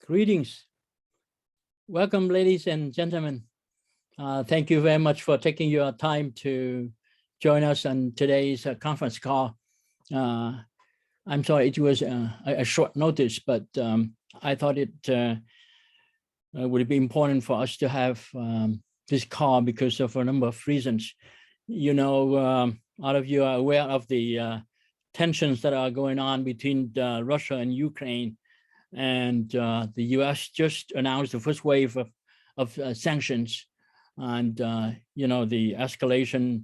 Greetings. Welcome, ladies and gentlemen. Thank you very much for taking your time to join us on today's conference call. I'm sorry it was a short notice, but I thought it would be important for us to have this call because of a number of reasons. You know, all of you are aware of the tensions that are going on between Russia and Ukraine. And the U.S. just announced the first wave of sanctions, and you know, the escalation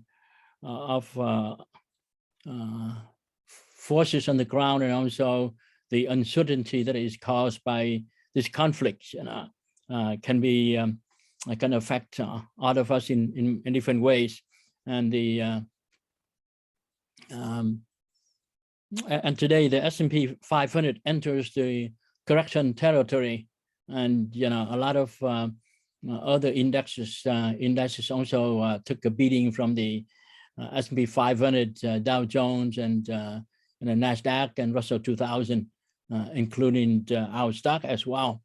of forces on the ground, and also the uncertainty that is caused by this conflict, you know, can affect all of us in different ways. And the and today the S&P 500 enters the correction territory, and you know, a lot of other indexes also took a beating from the S&P 500, Dow Jones, and the Nasdaq and Russell 2000, including our stock as well.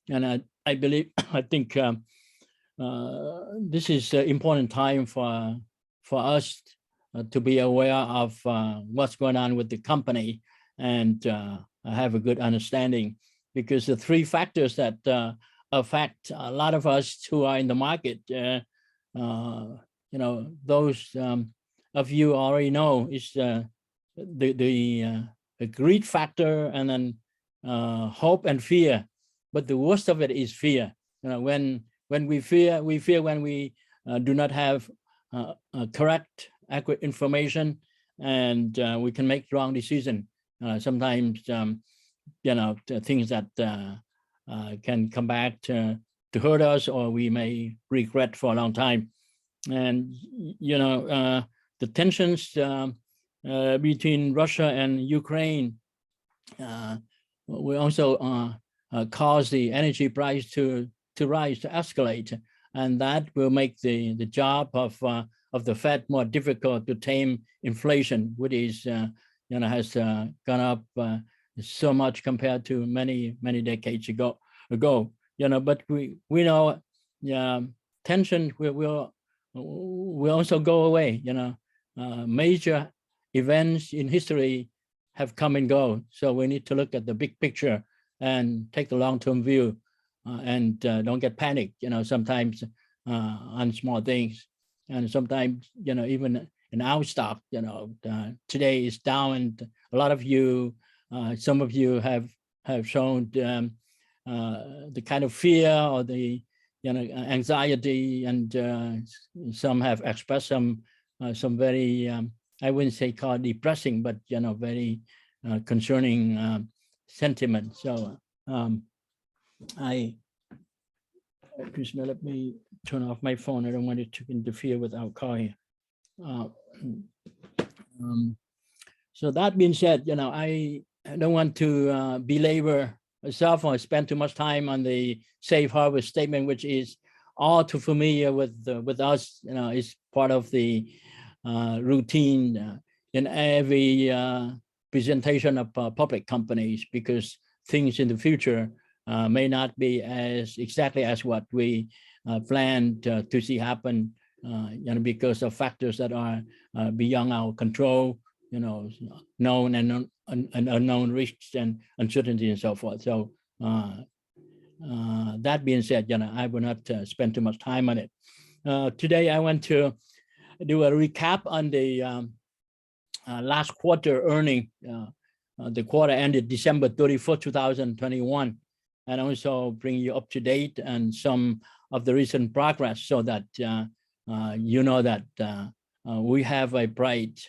And I think this is an important time for us to be aware of what's going on with the company and have a good understanding, because the three factors that affect a lot of us who are in the market, you know, those of you already know, is the greed factor, and then hope and fear. But the worst of it is fear. You know, when we fear when we do not have correct, accurate information, and we can make wrong decision. Sometimes, you know, things that can come back to hurt us, or we may regret for a long time. And, you know, the tensions between Russia and Ukraine will also cause the energy price to rise, to escalate. And that will make the job of the Fed more difficult to tame inflation, which is, you know, has gone up so much compared to many decades ago. You know, but we know tension will also go away. You know, major events in history have come and go, so we need to look at the big picture and take the long-term view, and don't get panicked. You know, sometimes on small things, and sometimes, you know, even in our stock, you know, today is down, and a lot of you, some of you have shown the kind of fear or the, you know, anxiety, and some have expressed some very, I wouldn't say called depressing, but, you know, very concerning sentiment. So let me turn off my phone. I don't want it to interfere with our call here. So that being said, you know, I don't want to belabor myself or spend too much time on the safe harbor statement, which is all too familiar with us. You know, it's part of the routine in every presentation of public companies, because things in the future may not be exactly as what we planned to see happen, you know, because of factors that are beyond our control, you know, known and unknown risks and uncertainty and so forth. So that being said, you know, I will not spend too much time on it. Today, I want to do a recap on the last quarter earning. The quarter ended December 31st, 2021, and also bring you up to date on some of the recent progress, so that you know that we have a bright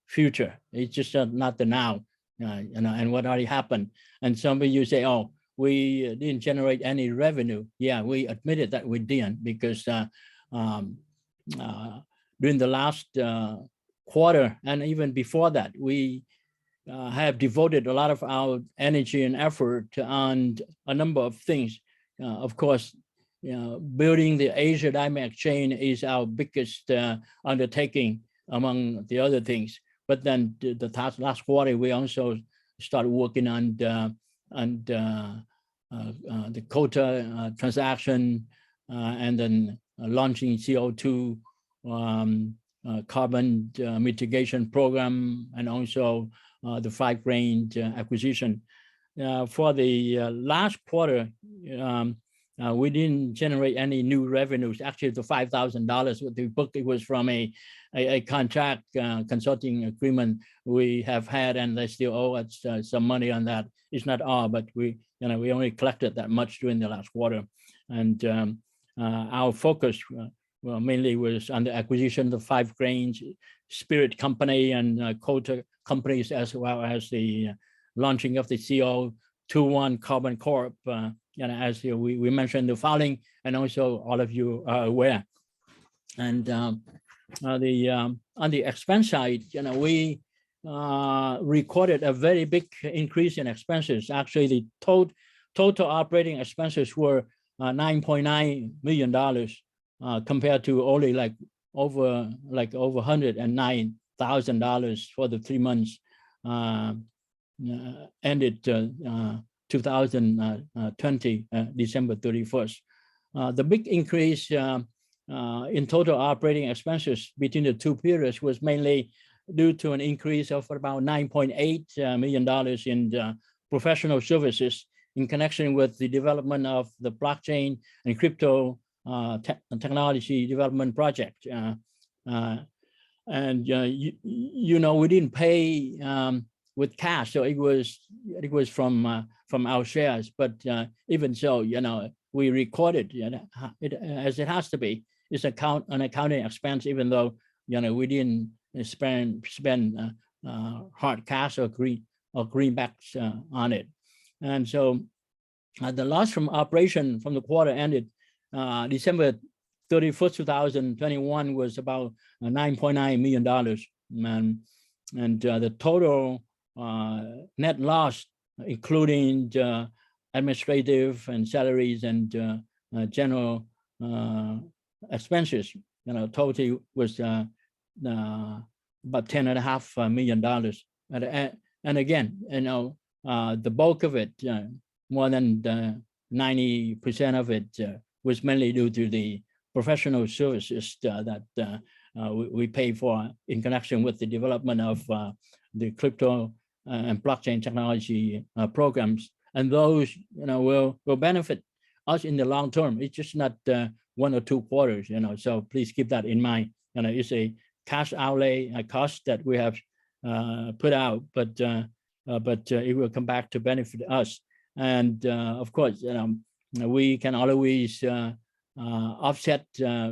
future. It's just not the now, you know, and what already happened. And some of you say, oh, we didn't generate any revenue. Yeah, we admitted that we didn't, because during the last quarter, and even before that, we have devoted a lot of our energy and effort on a number of things. Of course, you know, building the Asia Diamond Exchange is our biggest undertaking among the other things. But then the last quarter, we also started working on the quota transaction, and then launching CO2 carbon mitigation program, and also the 5 grain acquisition. For the last quarter, we didn't generate any new revenues. Actually, the $5,000 what we booked, it was from a contract consulting agreement we have had, and they still owe us some money on that. It's not all, but we only collected that much during the last quarter, and our focus mainly was on the acquisition of 5 grains spirit company and quota companies, as well as the launching of the CO21 Carbon Corp. As we mentioned the filing, and also all of you are aware. And on the expense side, we recorded a very big increase in expenses. Actually, the total operating expenses were $9.9 million compared to only over $109,000 for the 3 months ended 2020 December 31st. The big increase in total operating expenses between the 2 periods was mainly due to an increase of about $9.8 million in professional services in connection with the development of the blockchain and crypto technology development project. We didn't pay with cash, so it was from our shares. But even so, we recorded it as it has to be. It's an accounting expense, even though we didn't spend hard cash or greenbacks on it. And so the loss from operation from the quarter ended December 31st, 2021 was about $9.9 million, and the total net loss, including administrative and salaries and general expenses, total was about $10.5 million. And again, the bulk of it, more than 90% of it, was mainly due to the professional services that we pay for in connection with the development of the crypto and blockchain technology programs, and those will benefit us in the long term. It's just not 1 or 2 quarters, so please keep that in mind. It's a cash outlay, a cost that we have put out, but it will come back to benefit us. And of course, we can always offset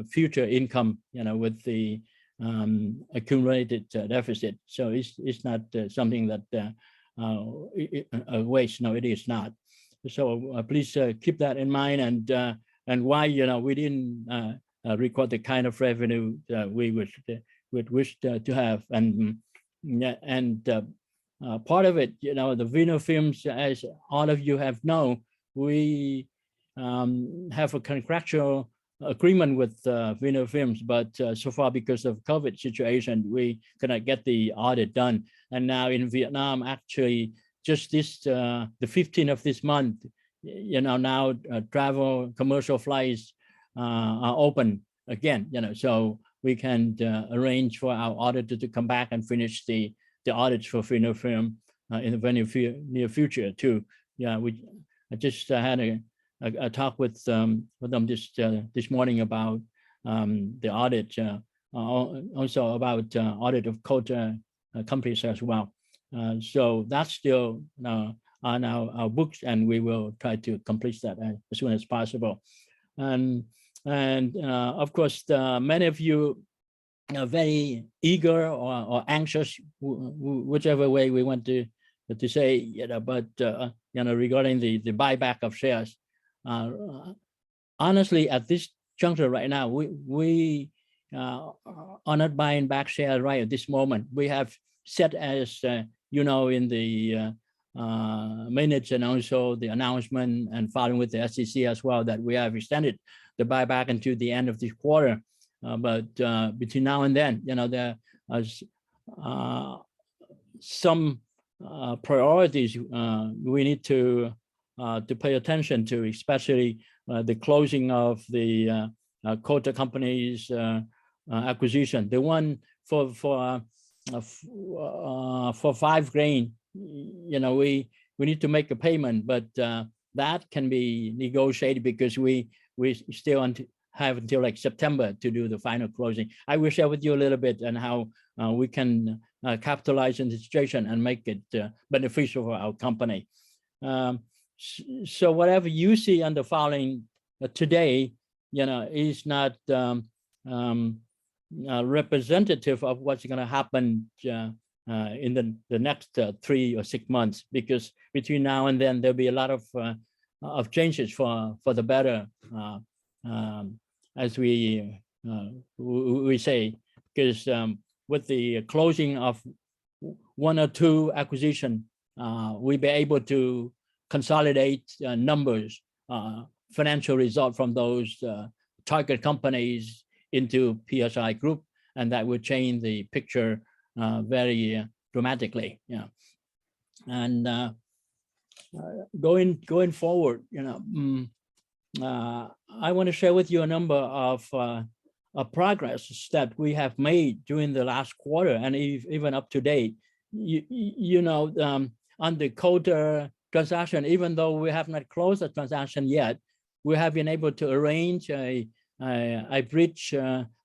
future income, with the accumulated deficit. So it's not something that a waste. No, it is not. So please keep that in mind, and why we didn't record the kind of revenue we would wish to have. And part of it, the Vino Films, as all of you have known, we have a contractual agreement with Vino Films, but so far, because of COVID situation, we cannot get the audit done. And now in Vietnam, actually, just this the 15th of this month, now travel commercial flights are open again. So we can arrange for our auditor to come back and finish the audits for Vino Film in the very near future too. I just had a talk with them this morning about the audit, also about audit of quota companies as well. So that's still on our books, and we will try to complete that as soon as possible. And of course, many of you are very eager or anxious, whichever way we want to say, but regarding the buyback of shares. Honestly, at this juncture right now, we are not buying back shares right at this moment. We have set, as in the minutes and also the announcement and following with the SEC as well, that we have extended the buyback until the end of this quarter. But between now and then, there are some priorities we need to to pay attention to, especially the closing of the quota company's acquisition. The one for 5 grain, you know, we need to make a payment, but that can be negotiated because we still have until like September to do the final closing. I will share with you a little bit on how we can capitalize on the situation and make it beneficial for our company. So whatever you see on the filing today, you know, is not representative of what's going to happen in the next 3 or 6 months, because between now and then there'll be a lot of changes for the better, as we say, because with the closing of 1 or 2 acquisition, we'll be able to consolidate numbers, financial result from those target companies into PHI Group, and that will change the picture very dramatically. Yeah, and going forward, you know, I want to share with you a number of progress that we have made during the last quarter and even up to date. You know, on the quota transaction, even though we have not closed the transaction yet, we have been able to arrange a bridge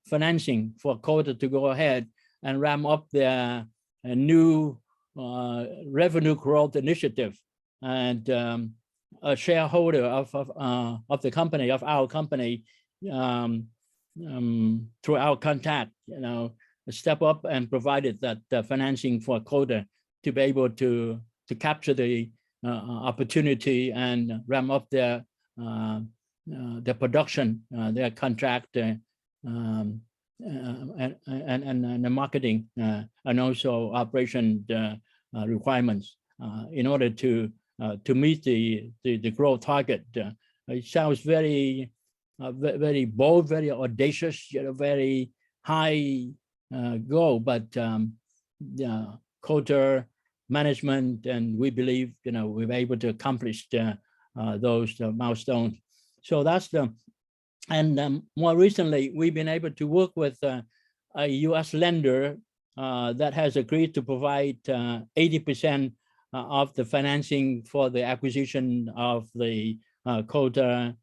financing for quota to go ahead and ramp up their new revenue growth initiative. And a shareholder of the company, of our company, through our contact, you know, step up and provided that financing for quota to be able to capture the opportunity and ramp up their production, their contract, and the marketing, and also operation requirements in order to meet the growth target. It sounds very very bold, very audacious, you know, very high goal, but quota management, and we believe, you know, we're able to accomplish those milestones. So that's the, and more recently, we've been able to work with a U.S. lender that has agreed to provide 80% of the financing for the acquisition of the quota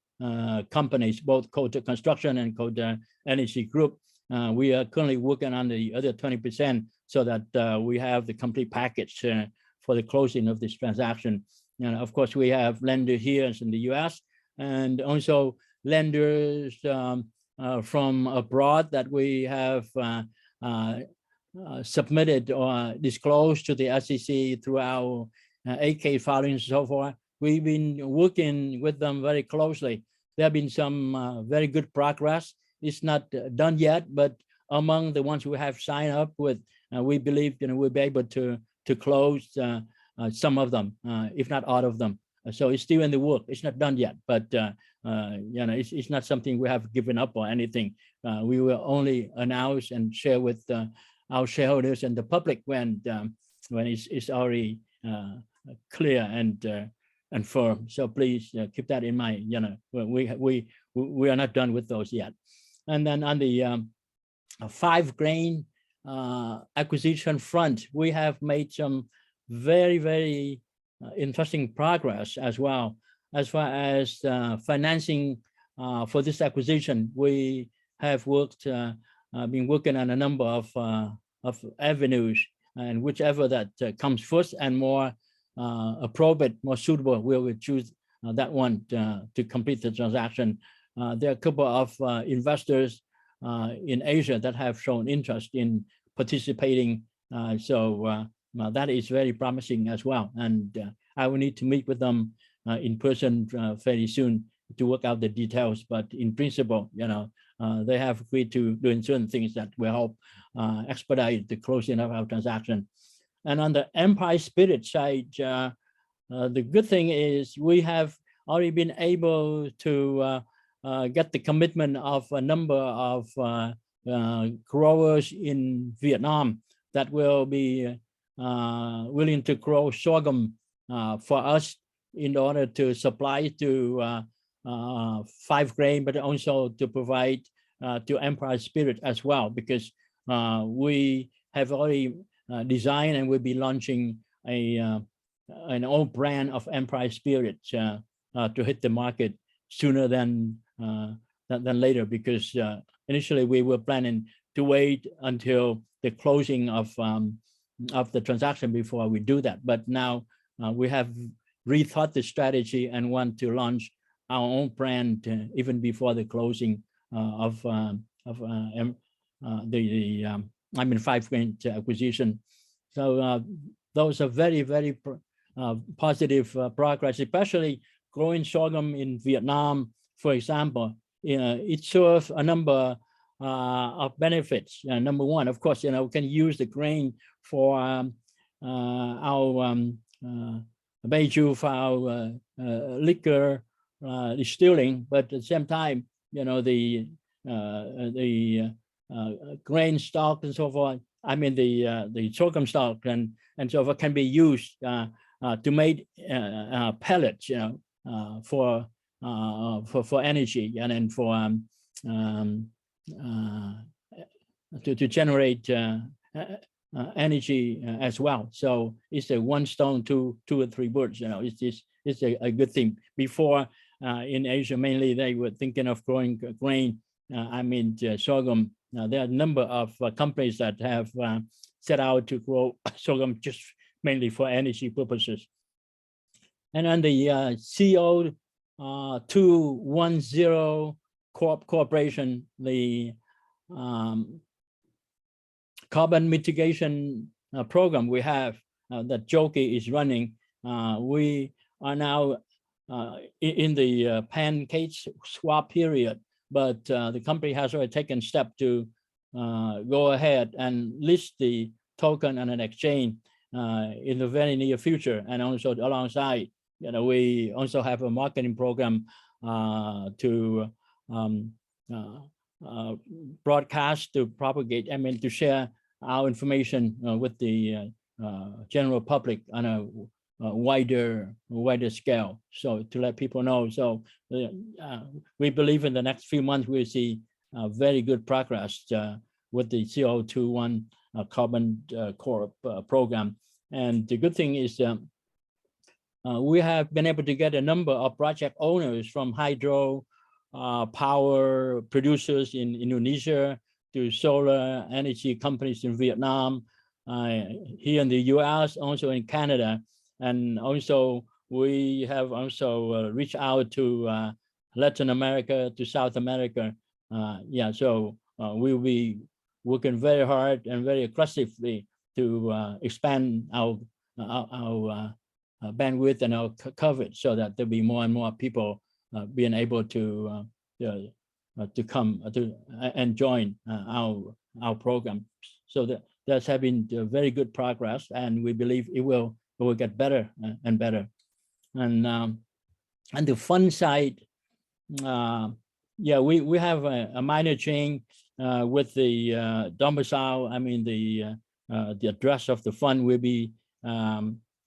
companies, both Quota Construction and Quota Energy Group. We are currently working on the other 20% so that we have the complete package for the closing of this transaction. And of course, we have lenders here in the U.S. and also lenders from abroad that we have submitted or disclosed to the SEC through our 8K filings and so forth. We've been working with them very closely. There have been some very good progress. It's not done yet, but among the ones we have signed up with, we believe, you know, we'll be able to close some of them, if not all of them. So it's still in the work. It's not done yet, but you know, it's not something we have given up or anything. We will only announce and share with our shareholders and the public when it's already clear and firm. So please keep that in mind. You know, we are not done with those yet. And then on the 5 grain acquisition front, we have made some very interesting progress as well. As far as financing for this acquisition, we have been working on a number of avenues, and whichever that comes first and more appropriate, more suitable, we will choose that one to complete the transaction. There are a couple of investors in Asia that have shown interest in participating, so that is very promising as well. And I will need to meet with them in person fairly soon to work out the details. But in principle, you know, they have agreed to doing certain things that will help expedite the closing of our transaction. And on the Empire Spirit side, the good thing is we have already been able to get the commitment of a number of growers in Vietnam that will be willing to grow sorghum for us in order to supply to 5 Grain, but also to provide to Empire Spirit as well, because we have already designed and will be launching an old brand of Empire Spirit to hit the market sooner than later, because initially we were planning to wait until the closing of the transaction before we do that. But now we have rethought the strategy and want to launch our own brand even before the closing of the 5 Grain acquisition. So those are very, very positive progress, especially growing sorghum in Vietnam, for example. It serves a number of benefits. Number one, of course, we can use the grain for our baijiu, for our liquor distilling, but at the same time, the grain stock and so forth, the sorghum stock and so forth can be used to make pellets, for energy and then for to generate energy as well. So it's a one stone, two or three birds. It's a good thing. Before in Asia, mainly they were thinking of growing grain. Sorghum. There are a number of companies that have set out to grow sorghum just mainly for energy purposes. And then the CO210 Corporation, the carbon mitigation program we have that Joki is running. We are now in the pancake swap period, but the company has already taken step to go ahead and list the token on an exchange in the very near future. And also alongside, we also have a marketing program to broadcast, to propagate, to share our information with the general public on a wider scale, so to let people know. So we believe in the next few months we'll see very good progress with the CO210 Carbon Corp program. And the good thing is we have been able to get a number of project owners from hydro power producers in Indonesia to solar energy companies in Vietnam, here in the US, also in Canada. And also we have also reached out to Latin America, to South America. So we'll be working very hard and very aggressively to expand our bandwidth and our coverage, so that there'll be more and more people being able to come to and join our program. So that's having very good progress, and we believe it will get better and better. And the fund side, we have a minor change with the domicile. the address of the fund will be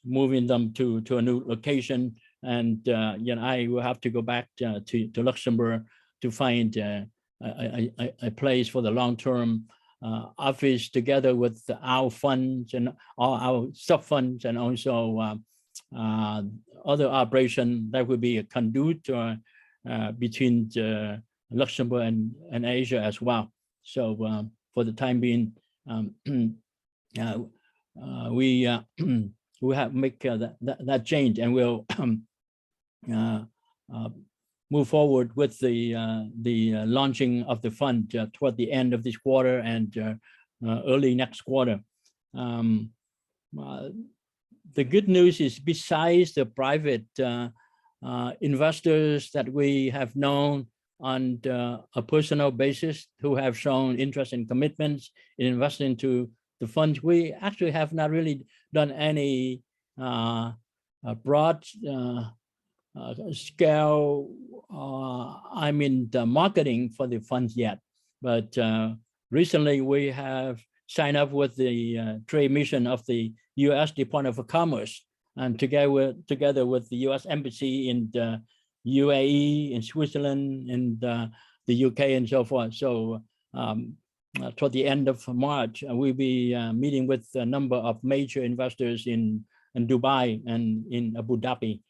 moving them to a new location, and I will have to go back to Luxembourg to find a place for the long-term office, together with our funds and all our sub funds, and also other operation that will be a conduit between Luxembourg and Asia as well. So for the time being, we have make that change, and we'll move forward with the launching of the fund toward the end of this quarter and early next quarter. The good news is, besides the private investors that we have known on a personal basis who have shown interest and commitments in investing into the funds, we actually have not really done any broad scale the marketing for the funds yet. But recently we have signed up with the trade mission of the US Department of Commerce and together with the U.S. Embassy in the UAE, in Switzerland, in the UK, and so forth. So toward the end of March, we'll be meeting with a number of major investors in Dubai and in Abu Dhabi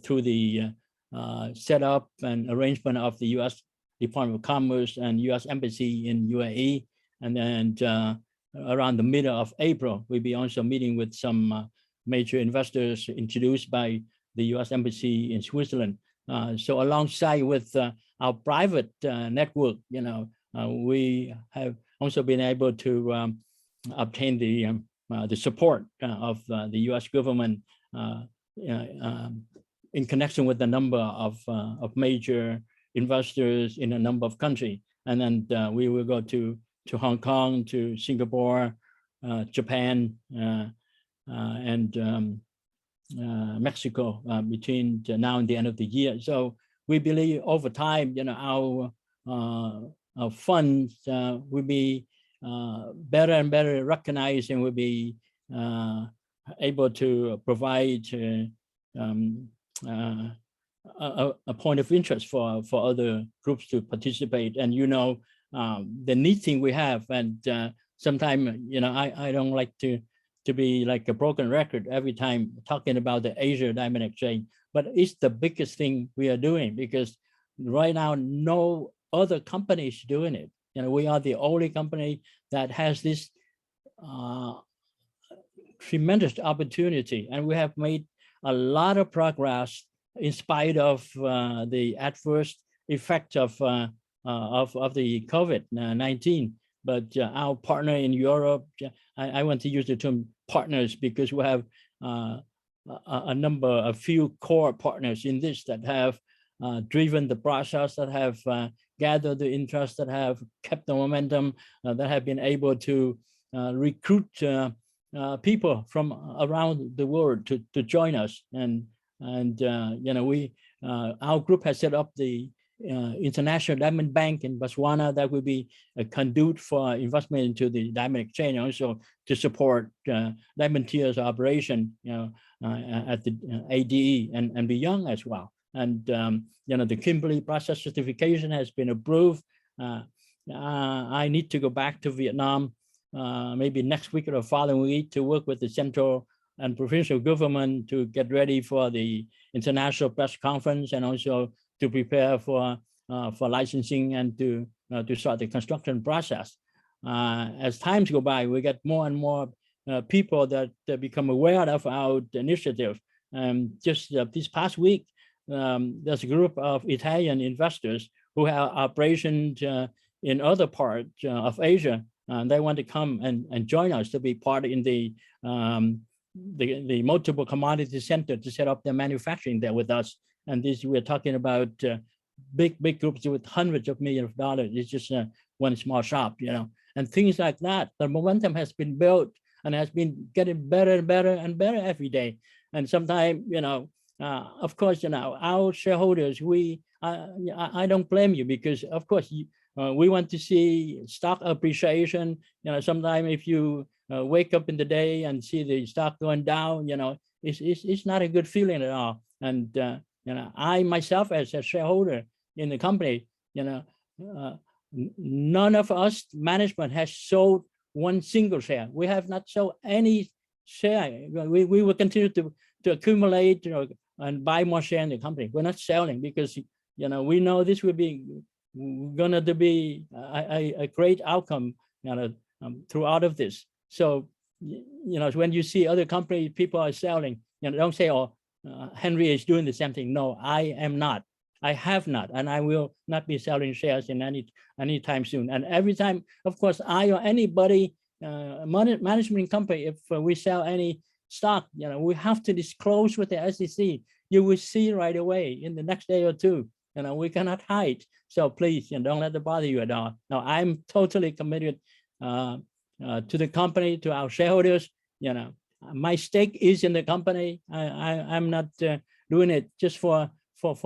through the setup and arrangement of the U.S. Department of Commerce and U.S. Embassy in UAE. And then around the middle of April, we'll be also meeting with some major investors introduced by the U.S. Embassy in Switzerland. So alongside with our private network, we have also been able to obtain the support of the U.S. government in connection with a number of major investors in a number of countries. And then we will go to Hong Kong, to Singapore, Japan, and Mexico between now and the end of the year. So we believe over time, our funds will be better and better recognized, and will be able to provide a point of interest for other groups to participate. And the neat thing we have, and sometimes I don't like to be like a broken record every time talking about the Asia Diamond Exchange, but it's the biggest thing we are doing, because right now no other company is doing it. We are the only company that has this tremendous opportunity, and we have made a lot of progress in spite of the adverse effect of the COVID-19. But our partner in Europe, I want to use the term partners because we have a few core partners in this that have driven the process, that have gathered the interest, that have kept the momentum, that have been able to recruit people from around the world to join us. And our group has set up the International Diamond Bank in Botswana that will be a conduit for investment into the Diamond Exchange, also to support Diamanteer's operation, at the ADE and beyond as well. And the Kimberley process certification has been approved. I need to go back to Vietnam maybe next week or the following week to work with the central and provincial government to get ready for the international press conference, and also to prepare for licensing and to start the construction process. As times go by, we get more and more people that become aware of our initiative. Just this past week, there's a group of Italian investors who have operations in other parts of Asia, and they want to come and join us to be part in the multiple commodity center to set up their manufacturing there with us. And this, we're talking about big groups with hundreds of millions of dollars. It's just one small shop, and things like that. The momentum has been built and has been getting better and better and better every day. And sometimes, of course, our shareholders, I don't blame you, because of course we want to see stock appreciation. Sometimes if you wake up in the day and see the stock going down, it's not a good feeling at all. And I myself, as a shareholder in the company, none of us management has sold one single share. We have not sold any share. We will continue to accumulate, and buy more share in the company. We're not selling because we know this will be going to be a great outcome throughout of this. So when you see other companies, people are selling, don't say, oh, Henry is doing the same thing. No, I am not. I have not, and I will not be selling shares in any time soon. And every time, of course, I or anybody, management company, if we sell any stock, we have to disclose with the SEC. You will see right away in the next day or two. We cannot hide. So please, don't let it bother you at all. Now, I'm totally committed to the company, to our shareholders. My stake is in the company. I'm not doing it just for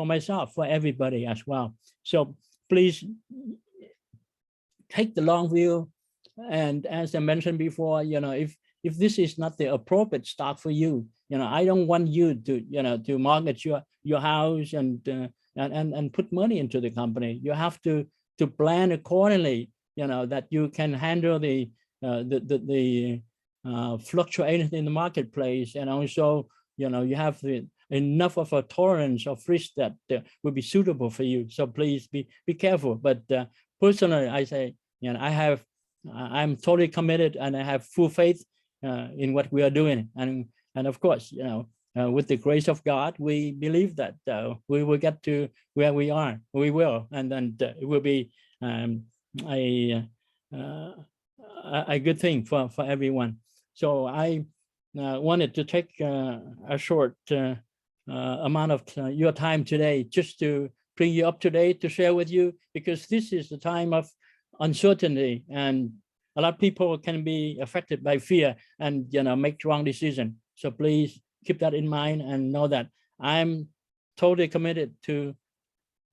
myself, for everybody as well. So please take the long view. And as I mentioned before, if if this is not the appropriate stock for you, I don't want you to, to mortgage your house and put money into the company. You have to plan accordingly, that you can handle the fluctuations in the marketplace, and also, you have enough of a tolerance of risk that will be suitable for you. So please be careful. But personally, I say, I'm totally committed, and I have full faith in what we are doing. And of course, with the grace of God, we believe that we will get to where we are. We will, and then it will be a good thing for everyone. So I wanted to take a short amount of your time today, just to bring you up to date, to share with you, because this is the time of uncertainty, and a lot of people can be affected by fear and make wrong decisions. So please keep that in mind, and know that I'm totally committed to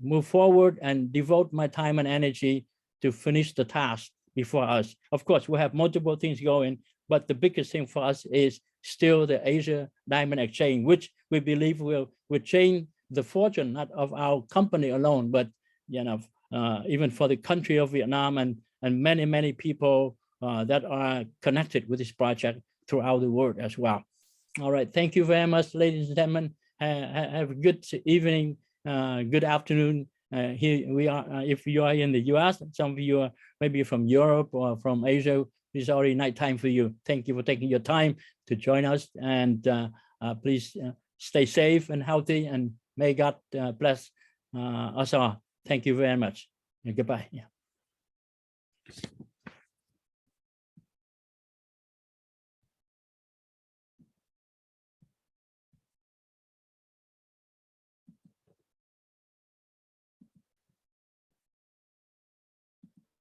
move forward and devote my time and energy to finish the task before us. Of course, we have multiple things going, but the biggest thing for us is still the Asia Diamond Exchange, which we believe will change the fortune, not of our company alone, but even for the country of Vietnam and many people that are connected with this project throughout the world as well. All right, thank you very much, ladies and gentlemen. Have a good evening, good afternoon. Here we are. If you are in the US, some of you are maybe from Europe or from Asia, it's already nighttime for you. Thank you for taking your time to join us, and please stay safe and healthy, and may God bless us all. Thank you very much, and goodbye. Yeah.